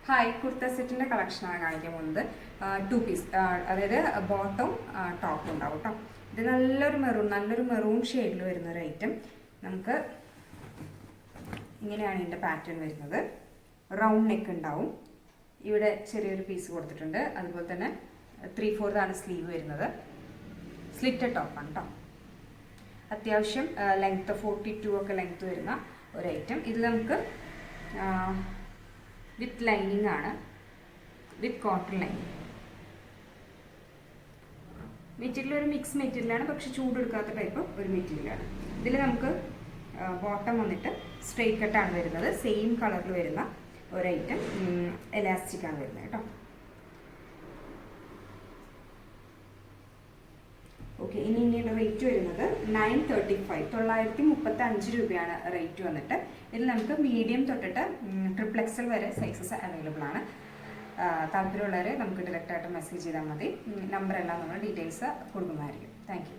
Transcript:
Hi, kurta സെറ്റിൻ്റെ കളക്ഷനാണ് കാണിക്കാൻ പോകുന്നത്. 2 പീസ്, അതായത് ബോട്ടം ടോപ്പ് ഉണ്ടാവും കേട്ടോ. ഇത് നല്ലൊരു മെറൂൺ ഷെയ്ഡിൽ വരുന്ന ഒരു ഐറ്റം. നമുക്ക് ഇങ്ങനെയാണ് ഇതിൻ്റെ പാറ്റേൺ വരുന്നത്. റൗണ്ട് നെക്ക് ഉണ്ടാവും, ഇവിടെ ചെറിയൊരു പീസ് കൊടുത്തിട്ടുണ്ട്. അതുപോലെ തന്നെ 3/4 ആണ് സ്ലീവ് വരുന്നത്. സ്ലിറ്റഡ് ടോപ്പാണ് കേട്ടോ. അത്യാവശ്യം ലെങ്ത്ത് 42 ഒക്കെ ലെങ്ത്ത് വരുന്ന ഒരു ഐറ്റം. ഇത് നമുക്ക് വിത്ത് ലൈനിങ് ആണ്, വിത്ത് കോട്ടൺ ലൈനിങ്. മെറ്റീരിയൽ ഒരു മിക്സ് മെറ്റീരിയലാണ്, പക്ഷെ ചൂടെടുക്കാത്ത ടൈപ്പ് ഒരു മെറ്റീരിയലാണ്. ഇതിൽ നമുക്ക് ബോട്ടം വന്നിട്ട് സ്ട്രെയിറ്റ് കട്ടാണ് വരുന്നത്. സെയിം കളറിൽ വരുന്ന ഒരു ഐറ്റം. എലാസ്റ്റിക് ആണ് വരുന്നത് കേട്ടോ. ഓക്കെ, ഇനി റേറ്റ് വരുന്നത് 935 രൂപയാണ് റേറ്റ് വന്നിട്ട്. ഇതിൽ നമുക്ക് മീഡിയം തൊട്ടിട്ട് XXL വരെ സൈസസ് അവൈലബിൾ ആണ്. താല്പര്യമുള്ളവരെ നമുക്ക് ഡയറക്റ്റായിട്ട് മെസ്സേജ് ചെയ്താൽ മതി. നമ്പറെല്ലാം നമ്മൾ ഡീറ്റെയിൽസ് കൊടുക്കുന്നതായിരിക്കും. Thank you.